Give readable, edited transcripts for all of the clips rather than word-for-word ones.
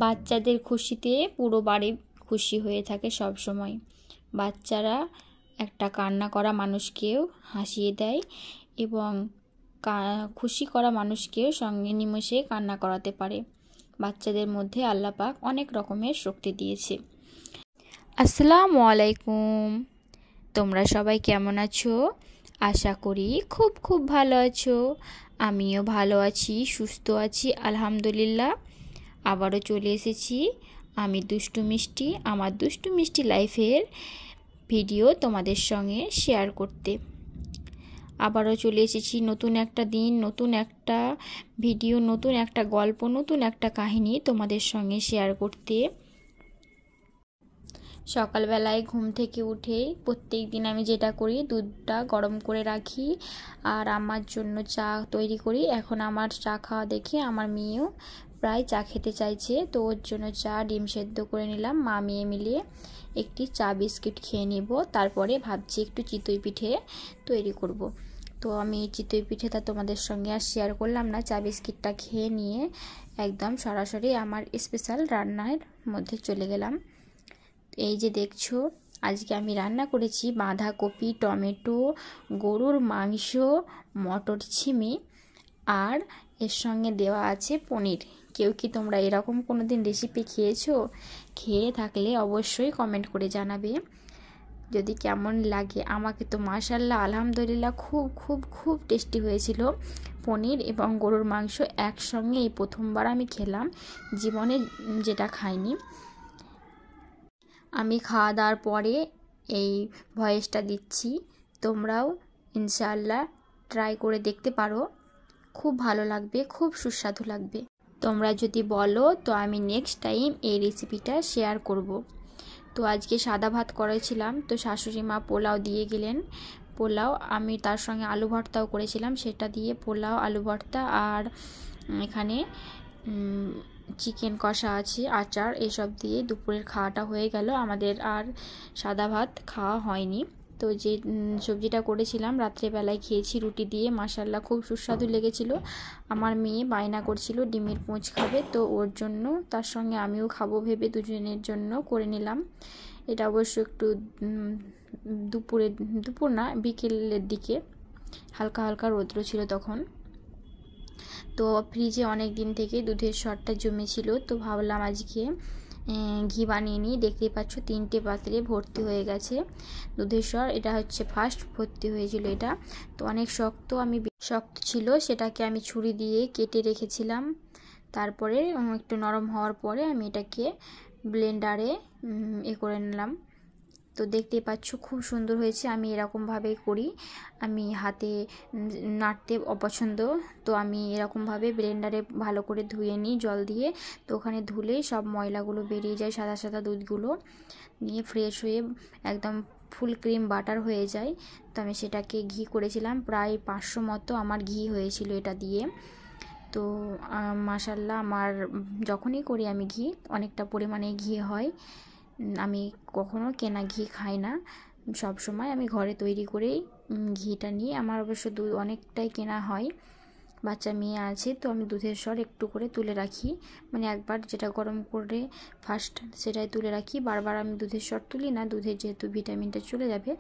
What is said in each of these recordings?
বাচ্চাদের খুশিতে পুরো বাড়ি খুশি হয়ে থাকে সব সময়। বাচ্চারা একটা কান্না করা মানুষকেও হাসিয়ে দেয় এবং খুশি করা মানুষকেও সঙ্গে নিমেষে কান্না করাতে পারে। বাচ্চাদের মধ্যে আল্লাহ পাক অনেক রকমের শক্তি দিয়েছে। আসসালামু আলাইকুম, তোমরা সবাই কেমন আছো? আশা করি খুব খুব ভালো আছো। আমিও ভালো আছি, সুস্থ আছি আলহামদুলিল্লাহ। আবারও চলে এসেছি আমি দুষ্টু মিষ্টি, আমার দুষ্টু মিষ্টি লাইফের ভিডিও তোমাদের সঙ্গে শেয়ার করতে। আবারও চলে এসেছি নতুন একটা দিন, নতুন একটা ভিডিও, নতুন একটা গল্প, নতুন একটা কাহিনী তোমাদের সঙ্গে শেয়ার করতে। সকালবেলায় ঘুম থেকে উঠেই প্রত্যেক দিন আমি যেটা করি, দুধটা গরম করে রাখি আর আমার জন্য চা তৈরি করি। এখন আমার চা খাওয়া দেখে আমার মেয়েও প্রায় চা খেতে চাইছে, তো ওর জন্য চা ডিম সেদ্ধ করে নিলাম। মা মেয়ে মিলিয়ে একটি চা বিস্কিট খেয়ে নিব, তারপরে ভাবছি একটু চিতই পিঠে তৈরি করব। তো আমি চিতই পিঠেটা তোমাদের সঙ্গে আর শেয়ার করলাম না। চা বিস্কিটটা খেয়ে নিয়ে একদম সরাসরি আমার স্পেশাল রান্নার মধ্যে চলে গেলাম। এই যে দেখছো, আজকে আমি রান্না করেছি বাঁধাকপি, টমেটো, গরুর মাংস, মটর ছিমি আর এর সঙ্গে দেওয়া আছে পনির। কেউ কি তোমরা এরকম কোনো দিন রেসিপি খেয়েছো? খেয়ে থাকলে অবশ্যই কমেন্ট করে জানাবে যদি কেমন লাগে। আমাকে তো মাশাআল্লাহ আলহামদুলিল্লাহ খুব খুব খুব টেস্টি হয়েছিল। পনির এবং গরুর মাংস একসঙ্গে এই প্রথমবার আমি খেলাম, জীবনে যেটা খাইনি। আমি খাওয়া দাওয়ার পরে এই ভয়েসটা দিচ্ছি, তোমরাও ইনশাআল্লাহ ট্রাই করে দেখতে পারো, খুব ভালো লাগবে, খুব সুস্বাদু লাগবে। তোমরা যদি বলো তো আমি নেক্সট টাইম এই রেসিপিটা শেয়ার করব। তো আজকে সাদা ভাত করেছিলাম, তো শাশুড়ি মা পোলাও দিয়ে গেলেন। পোলাও আমি তার সঙ্গে আলু ভর্তাও করেছিলাম, সেটা দিয়ে পোলাও, আলু ভর্তা আর এখানে চিকেন কষা আছে, আচার, এসব দিয়ে দুপুরের খাওয়াটা হয়ে গেল। আমাদের আর সাদা ভাত খাওয়া হয়নি। তো যে সবজিটা করেছিলাম রাত্রেবেলায় খেয়েছি রুটি দিয়ে, মাশাআল্লাহ খুব সুস্বাদু লেগেছিল। আমার মেয়ে বায়না করছিল ডিমের পোঁচ খাবে, তো ওর জন্য তার সঙ্গে আমিও খাবো ভেবে দুজনের জন্য করে নিলাম। এটা অবশ্য একটু দুপুর না, বিকেলের দিকে হালকা হালকা রৌদ্র ছিল তখন। তো ফ্রিজে অনেক দিন থেকে দুধের সরটা জমেছিল, তো ভাবলাম আজকে ঘি বানিয়ে নিই। দেখতেই পাচ্ছ 3টে পাত্রে ভর্তি হয়ে গেছে দুধের সর। এটা হচ্ছে ফার্স্ট ভর্তি হয়েছিল এটা। তো অনেক শক্ত ছিল, সেটাকে আমি ছুরি দিয়ে কেটে রেখেছিলাম। তারপরে একটু নরম হওয়ার পরে আমি এটাকে ব্লেন্ডারে করে নিলাম। তো দেখতেই পাচ্ছ খুব সুন্দর হয়েছে। আমি এরকমভাবেই করি, আমি হাতে নাড়তে অপছন্দ, তো আমি এরকমভাবে ব্লেন্ডারে ভালো করে ধুয়ে নিই জল দিয়ে। তো ওখানে ধুলেই সব ময়লাগুলো বেরিয়ে যায়, সাদা সাদা দুধগুলো নিয়ে ফ্রেশ হয়ে একদম ফুল ক্রিম বাটার হয়ে যায়। তো আমি সেটাকে ঘি করেছিলাম, প্রায় 500 মতো আমার ঘি হয়েছিল এটা দিয়ে। তো মাশাআল্লাহ আমার যখনই করি আমি ঘি অনেকটা পরিমাণে ঘি হয়। আমি কখনো কেনা ঘি খাই না, সব সময় আমি ঘরে তৈরি করেই ঘিটা নিই। আমার অবশ্য দুধ অনেকটাই কেনা হয়, বাচ্চা মেয়ে আছে, তো আমি দুধের সর একটু করে তুলে রাখি, মানে একবার যেটা গরম করে ফার্স্ট সেটাই তুলে রাখি। বারবার আমি দুধের সর তুলি না, দুধের যেহেতু ভিটামিনটা চলে যাবে,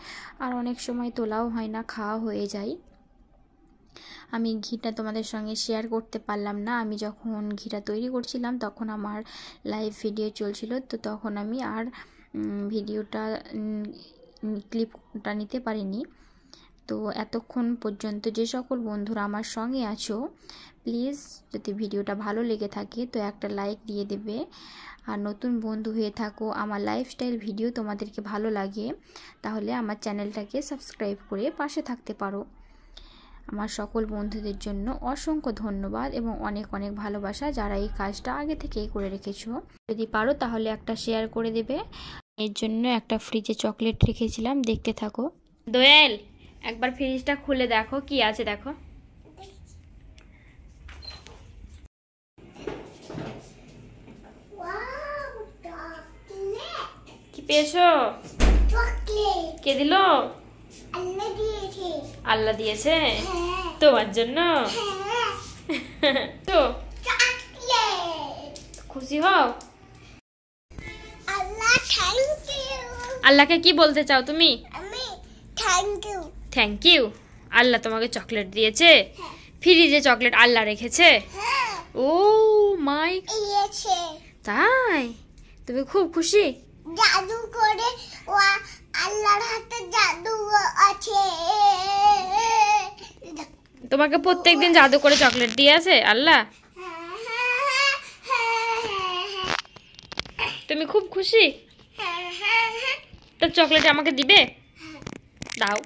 আর অনেক সময় তোলাও হয় না, খাওয়া হয়ে যায়। আমি ঘিটা তোমাদের সঙ্গে শেয়ার করতে পারলাম না। আমি যখন ঘিটা তৈরি করছিলাম তখন আমার লাইভ ভিডিও চলছিল, তো তখন আমি আর ভিডিওটা ক্লিপটা নিতে পারিনি। তো এতক্ষণ পর্যন্ত যে সকল বন্ধুরা আমার সঙ্গে আছো, প্লিজ যদি ভিডিওটা ভালো লেগে থাকে তো একটা লাইক দিয়ে দেবে। আর নতুন বন্ধু হয়ে থাকো, আমার লাইফস্টাইল ভিডিও তোমাদেরকে ভালো লাগে, তাহলে আমার চ্যানেলটাকে সাবস্ক্রাইব করে পাশে থাকতে পারো। আমার সকল বন্ধুদের জন্য অসংখ্য ধন্যবাদ এবং অনেক অনেক ভালোবাসা, যারা এই কাজটা আগে থেকেই করে রেখেছো। যদি পারো তাহলে একটা শেয়ার করে দেবে। এর জন্য একটা ফ্রিজে চকলেট রেখেছিলাম, দেখতে থাকো। দোয়েল, একবার ফ্রিজটা খুলে দেখো কি আছে, দেখো। কি পেয়েছো? কে দিল? আল্লাহ দিয়েছে তোমার জন্য। তো খুশি হও। Allah thank you. আল্লাহকে কি বলতে চাও তুমি? আমি thank you. Thank you. Allah তোমাকে চকলেট দিয়েছে, ফ্রিজে চকলেট আল্লাহ রেখেছে। হ্যাঁ ও মাই, ইয়েছে। তাই তুমি খুব খুশি? জাদু করে ও আল্লাহর হাতে জাদু আছে। তোমাকে প্রত্যেকদিন জাদু করে চকলেট দিয়ে আছে আল্লাহ? তুমি খুব খুশি? তো চকলেট আমাকে দিবে? দাও।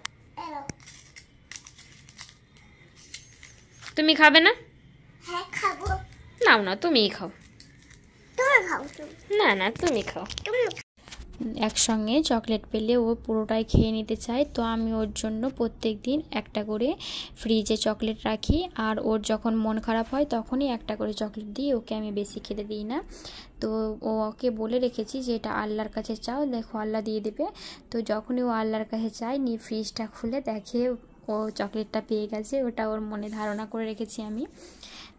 তুমি খাবে না? হ্যাঁ খাবো। নাও না, তুমিই খাও। তুমি খাও। না না, তুমি খাও। একসঙ্গে চকলেট পেলে ও পুরোটাই খেয়ে নিতে চায়, তো আমি ওর জন্য প্রত্যেক দিন একটা করে ফ্রিজে চকলেট রাখি, আর ওর যখন মন খারাপ হয় তখনই একটা করে চকলেট দিই, ওকে আমি বেশি খেতে দিই না। তো ওকে বলে রেখেছি যে এটা আল্লাহর কাছে চাও, দেখো আল্লাহ দিয়ে দেবে। তো যখনই ও আল্লাহর কাছে চায়, নিয়ে ফ্রিজটা খুলে দেখে ও চকলেটটা পেয়ে গেছে, ওটা ওর মনে ধারণা করে রেখেছি আমি।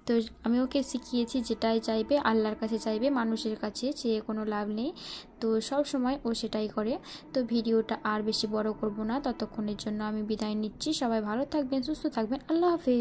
তো আমি ওকে শিখিয়েছি যেটাই চাইবে আল্লাহর কাছে চাইবে, মানুষের কাছে চেয়ে কোনো লাভ নেই। তো সব সময় ও সেটাই করে। তো ভিডিওটা আর বেশি বড় করব না, ততক্ষণের জন্য আমি বিদায় নিচ্ছি। সবাই ভালো থাকবেন, সুস্থ থাকবেন, আল্লাহ হাফেজ।